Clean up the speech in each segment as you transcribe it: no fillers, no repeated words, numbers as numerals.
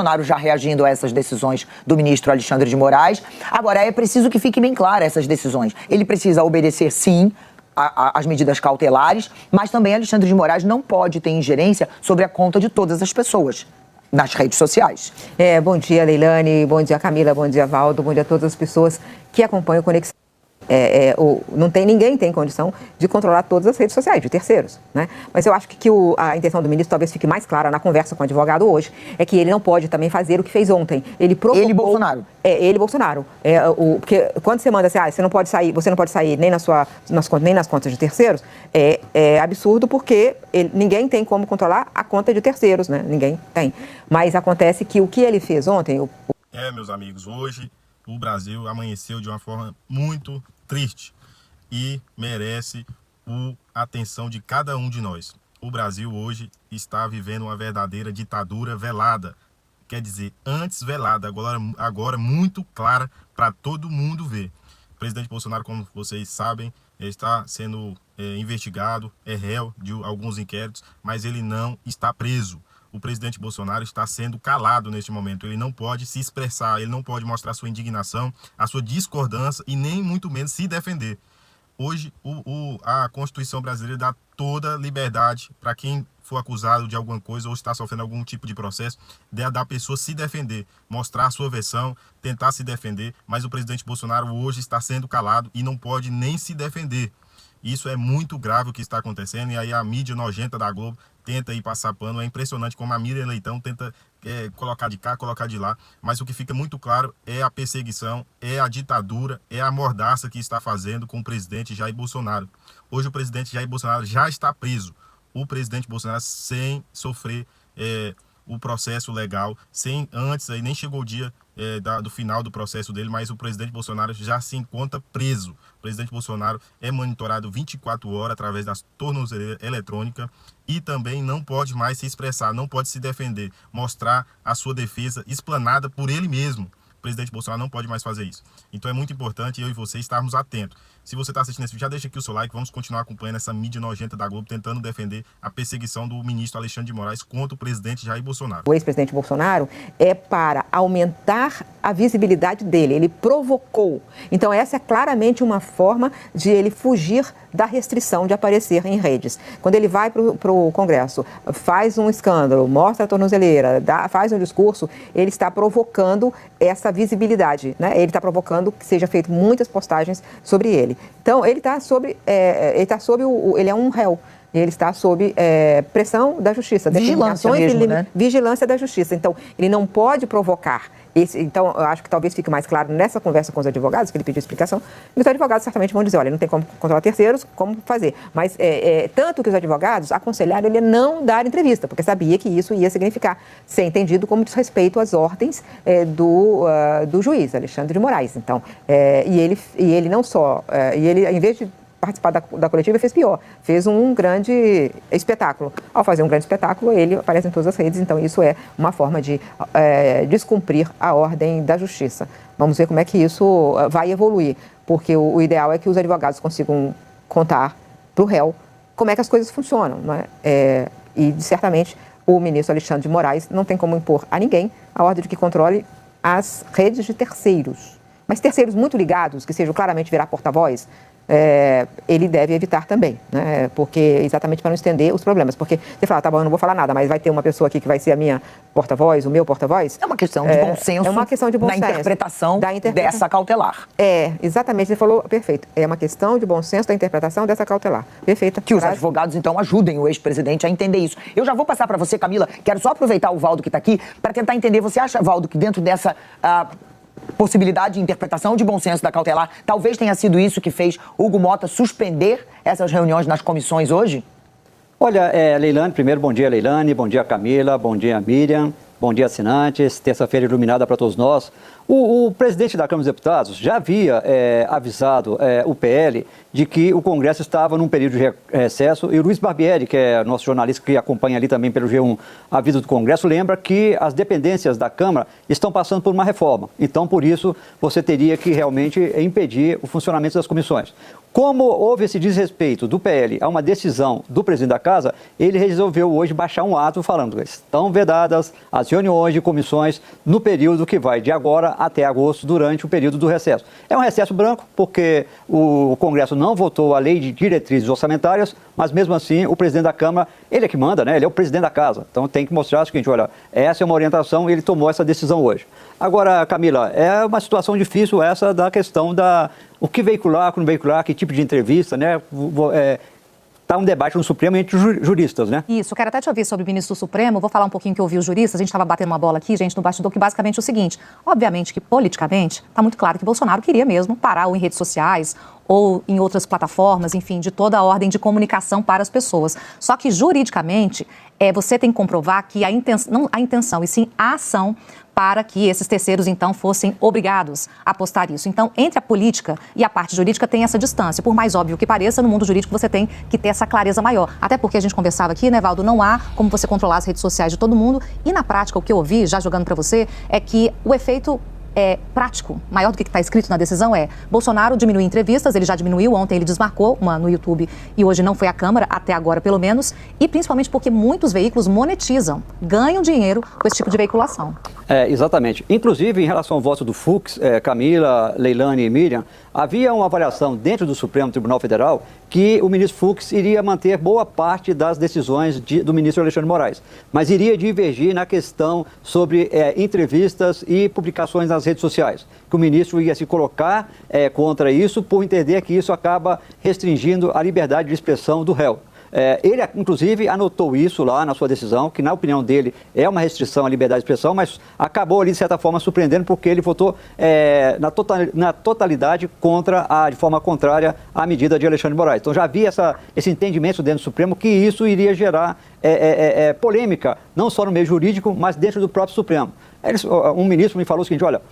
Bolsonaro já reagindo a essas decisões do ministro Alexandre de Moraes. Agora, é preciso que fique bem clara essas decisões. Ele precisa obedecer, sim, às medidas cautelares, mas também Alexandre de Moraes não pode ter ingerência sobre a conta de todas as pessoas nas redes sociais. Bom dia, Leilane, bom dia, Camila, bom dia, Valdo, bom dia a todas as pessoas que acompanham o Conexão. Ninguém tem condição de controlar todas as redes sociais de terceiros, né? Mas eu acho que a intenção do ministro talvez fique mais clara na conversa com o advogado hoje, é que ele não pode também fazer o que fez ontem. Ele provocou... Ele, Bolsonaro. Ele, Bolsonaro. Porque quando você manda assim, você não pode sair nem nem nas contas de terceiros, é absurdo porque ninguém tem como controlar a conta de terceiros, né? Ninguém tem. Mas acontece que o que ele fez ontem... Meus amigos, hoje o Brasil amanheceu de uma forma muito triste e merece a atenção de cada um de nós. O Brasil hoje está vivendo uma verdadeira ditadura velada. Quer dizer, antes velada, agora muito clara para todo mundo ver. O presidente Bolsonaro, como vocês sabem, está sendo investigado, é réu de alguns inquéritos, mas ele não está preso. O presidente Bolsonaro está sendo calado neste momento. Ele não pode se expressar, ele não pode mostrar sua indignação, a sua discordância e nem muito menos se defender. Hoje, a Constituição brasileira dá toda liberdade para quem for acusado de alguma coisa ou está sofrendo algum tipo de processo, da pessoa se defender, mostrar a sua versão, tentar se defender, mas o presidente Bolsonaro hoje está sendo calado e não pode nem se defender. Isso é muito grave o que está acontecendo, e aí a mídia nojenta da Globo tenta ir passar pano. É impressionante como a Miriam Leitão tenta colocar de cá, colocar de lá, mas o que fica muito claro é a perseguição, é a ditadura, é a mordaça que está fazendo com o presidente Jair Bolsonaro. Hoje o presidente Jair Bolsonaro já está preso. O presidente Bolsonaro sem sofrer o processo legal, antes aí nem chegou o dia do final do processo dele, mas o presidente Bolsonaro já se encontra preso. O presidente Bolsonaro é monitorado 24 horas através das tornozeleiras eletrônicas e também não pode mais se expressar, não pode se defender, mostrar a sua defesa explanada por ele mesmo. O presidente Bolsonaro não pode mais fazer isso. Então é muito importante eu e você estarmos atentos. Se você está assistindo esse vídeo, já deixa aqui o seu like. Vamos continuar acompanhando essa mídia nojenta da Globo, tentando defender a perseguição do ministro Alexandre de Moraes contra o presidente Jair Bolsonaro. O ex-presidente Bolsonaro é para aumentar a visibilidade dele. Ele provocou. Então essa é claramente uma forma de ele fugir da restrição de aparecer em redes. Quando ele vai para o Congresso, faz um escândalo, mostra a tornozeleira, faz um discurso, ele está provocando essa visibilidade, né? Ele está provocando que seja feito muitas postagens sobre ele. Então, ele é um réu. Ele está sob pressão da justiça. Vigilância mesmo, né? Vigilância da justiça. Então, ele não pode provocar. Então, eu acho que talvez fique mais claro nessa conversa com os advogados, que ele pediu explicação. E os advogados certamente vão dizer, olha, não tem como controlar terceiros, como fazer. Mas tanto que os advogados aconselharam ele a não dar entrevista, porque sabia que isso ia significar ser entendido como desrespeito às ordens do juiz, Alexandre de Moraes. Então, ele não só... em vez de participar da coletiva, fez pior. Fez um grande espetáculo. Ao fazer um grande espetáculo, ele aparece em todas as redes, então isso é uma forma de descumprir a ordem da justiça. Vamos ver como é que isso vai evoluir, porque o ideal é que os advogados consigam contar para o réu como é que as coisas funcionam, não é? E certamente o ministro Alexandre de Moraes não tem como impor a ninguém a ordem de que controle as redes de terceiros. Mas terceiros muito ligados, que sejam claramente virar porta-voz, ele deve evitar também, né? Porque exatamente para não estender os problemas. Porque você fala, tá bom, eu não vou falar nada, mas vai ter uma pessoa aqui que vai ser a minha porta-voz, o meu porta-voz. É uma questão de bom senso. É uma questão de bom senso. Interpretação dessa cautelar. Exatamente, você falou, perfeito. É uma questão de bom senso da interpretação dessa cautelar. Perfeita. Que os advogados, então, ajudem o ex-presidente a entender isso. Eu já vou passar para você, Camila, quero só aproveitar o Valdo que está aqui para tentar entender. Você acha, Valdo, que dentro dessa... possibilidade de interpretação de bom senso da cautelar, talvez tenha sido isso que fez Hugo Motta suspender essas reuniões nas comissões hoje? Olha, Leilane, primeiro bom dia, Leilane, bom dia, Camila, bom dia, Miriam, bom dia, assinantes, terça-feira iluminada para todos nós. O presidente da Câmara dos Deputados já havia avisado o PL de que o Congresso estava num período de recesso, e o Luiz Barbieri, que é nosso jornalista que acompanha ali também pelo G1 a vida do Congresso, lembra que as dependências da Câmara estão passando por uma reforma. Então, por isso, você teria que realmente impedir o funcionamento das comissões. Como houve esse desrespeito do PL a uma decisão do presidente da Casa, ele resolveu hoje baixar um ato falando que estão vedadas as reuniões de comissões no período que vai de agora até agosto, durante o período do recesso. É um recesso branco, porque o Congresso não votou a lei de diretrizes orçamentárias, mas mesmo assim o presidente da Câmara, ele é que manda, né? Ele é o presidente da Casa. Então tem que mostrar o seguinte, olha, essa é uma orientação e ele tomou essa decisão hoje. Agora, Camila, é uma situação difícil essa da questão da o que veicular, o que não veicular, que tipo de entrevista, né? Está um debate no Supremo entre juristas, né? Isso, quero até te ouvir sobre o ministro do Supremo, vou falar um pouquinho que eu ouvi os juristas, a gente estava batendo uma bola aqui, gente, no bastidor, que basicamente é o seguinte, obviamente que politicamente está muito claro que Bolsonaro queria mesmo parar ou em redes sociais ou em outras plataformas, enfim, de toda a ordem de comunicação para as pessoas. Só que juridicamente, você tem que comprovar que não a intenção, e sim a ação para que esses terceiros, então, fossem obrigados a postar isso. Então, entre a política e a parte jurídica tem essa distância. Por mais óbvio que pareça, no mundo jurídico você tem que ter essa clareza maior. Até porque a gente conversava aqui, né, Valdo, não há como você controlar as redes sociais de todo mundo. E na prática, o que eu ouvi, já jogando para você, é que o efeito prático, maior do que está escrito na decisão Bolsonaro diminuiu entrevistas, ele já diminuiu, ontem ele desmarcou uma no YouTube e hoje não foi à Câmara, até agora pelo menos, e principalmente porque muitos veículos monetizam, ganham dinheiro com esse tipo de veiculação. Exatamente. Inclusive, em relação ao voto do Fux, Camila, Leilani e Miriam, havia uma avaliação dentro do Supremo Tribunal Federal que o ministro Fux iria manter boa parte das decisões do ministro Alexandre de Moraes, mas iria divergir na questão sobre entrevistas e publicações nas redes sociais, que o ministro ia se colocar contra isso por entender que isso acaba restringindo a liberdade de expressão do réu. Ele, inclusive, anotou isso lá na sua decisão, que, na opinião dele, é uma restrição à liberdade de expressão, mas acabou ali, de certa forma, surpreendendo, porque ele votou na totalidade de forma contrária à medida de Alexandre de Moraes. Então, já havia esse entendimento dentro do Supremo que isso iria gerar polêmica, não só no meio jurídico, mas dentro do próprio Supremo. Um ministro me falou o seguinte, olha,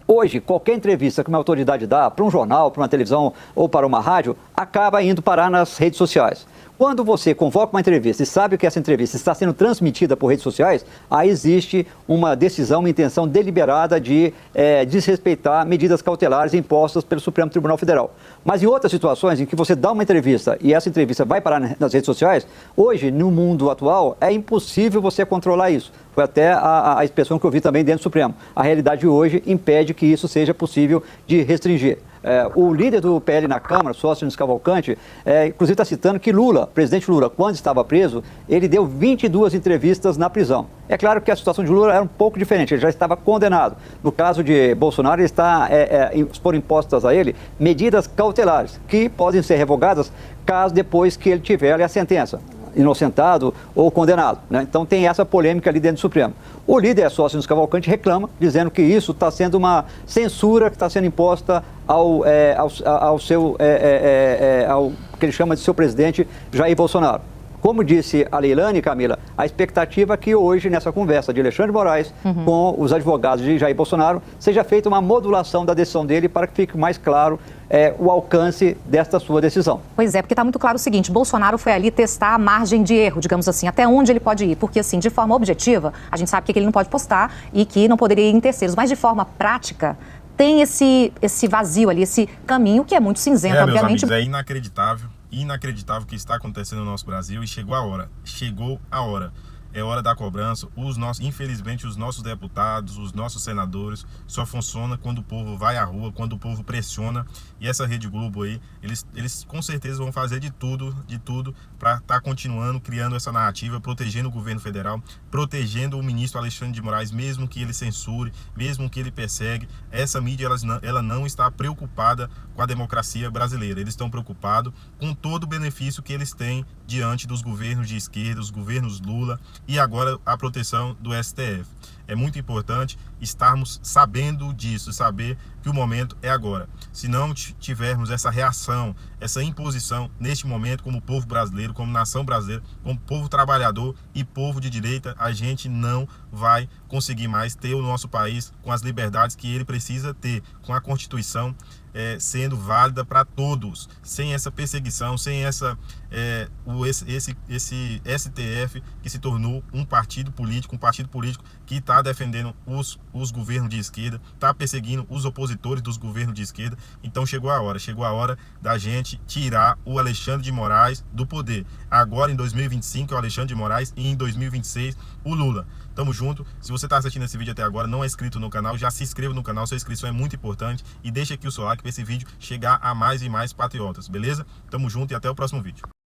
hoje, qualquer entrevista que uma autoridade dá para um jornal, para uma televisão ou para uma rádio, acaba indo parar nas redes sociais. Quando você convoca uma entrevista e sabe que essa entrevista está sendo transmitida por redes sociais, aí existe uma decisão, uma intenção deliberada de desrespeitar medidas cautelares impostas pelo Supremo Tribunal Federal. Mas em outras situações em que você dá uma entrevista e essa entrevista vai parar nas redes sociais, hoje, no mundo atual, é impossível você controlar isso. Foi até a expressão que eu vi também dentro do Supremo. A realidade de hoje impede que isso seja possível de restringir. O líder do PL na Câmara, Sóstenes Cavalcante, inclusive está citando que Lula, presidente Lula, quando estava preso, ele deu 22 entrevistas na prisão. É claro que a situação de Lula era um pouco diferente, ele já estava condenado. No caso de Bolsonaro, foram impostas a ele medidas cautelares, que podem ser revogadas caso depois que ele tiver a sentença, inocentado ou condenado, né? Então tem essa polêmica ali dentro do Supremo. O líder Sóstenes Cavalcante reclama, dizendo que isso está sendo uma censura que está sendo imposta ao que ele chama de seu presidente Jair Bolsonaro. Como disse a Leilani, Camila, a expectativa é que hoje, nessa conversa de Alexandre de Moraes com os advogados de Jair Bolsonaro, seja feita uma modulação da decisão dele para que fique mais claro o alcance desta sua decisão. Pois é, porque está muito claro o seguinte, Bolsonaro foi ali testar a margem de erro, digamos assim, até onde ele pode ir, porque assim, de forma objetiva, a gente sabe que ele não pode postar e que não poderia ir em terceiros, mas de forma prática, tem esse vazio ali, esse caminho que é muito cinzento, obviamente. Meus amigos, inacreditável o que está acontecendo no nosso Brasil e chegou a hora. É hora da cobrança. Infelizmente, os nossos deputados, os nossos senadores só funcionam quando o povo vai à rua, quando o povo pressiona. E essa Rede Globo aí, eles com certeza vão fazer de tudo para estar continuando criando essa narrativa, protegendo o governo federal, protegendo o ministro Alexandre de Moraes, mesmo que ele censure, mesmo que ele persegue. Essa mídia ela não está preocupada com a democracia brasileira. Eles estão preocupados com todo o benefício que eles têm diante dos governos de esquerda, os governos Lula e agora a proteção do STF. É muito importante estarmos sabendo disso, saber que o momento é agora. Se não tivermos essa reação, essa imposição neste momento como povo brasileiro, como nação brasileira, como povo trabalhador e povo de direita, a gente não vai conseguir mais ter o nosso país com as liberdades que ele precisa ter, com a Constituição sendo válida para todos, sem essa perseguição, sem esse STF que se tornou um partido político que está está defendendo os governos de esquerda, está perseguindo os opositores dos governos de esquerda. Então chegou a hora da gente tirar o Alexandre de Moraes do poder. Agora em 2025 é o Alexandre de Moraes e em 2026 o Lula. Tamo junto. Se você está assistindo esse vídeo até agora, não é inscrito no canal, já se inscreva no canal, sua inscrição é muito importante e deixa aqui o seu like para esse vídeo chegar a mais e mais patriotas, beleza? Tamo junto e até o próximo vídeo.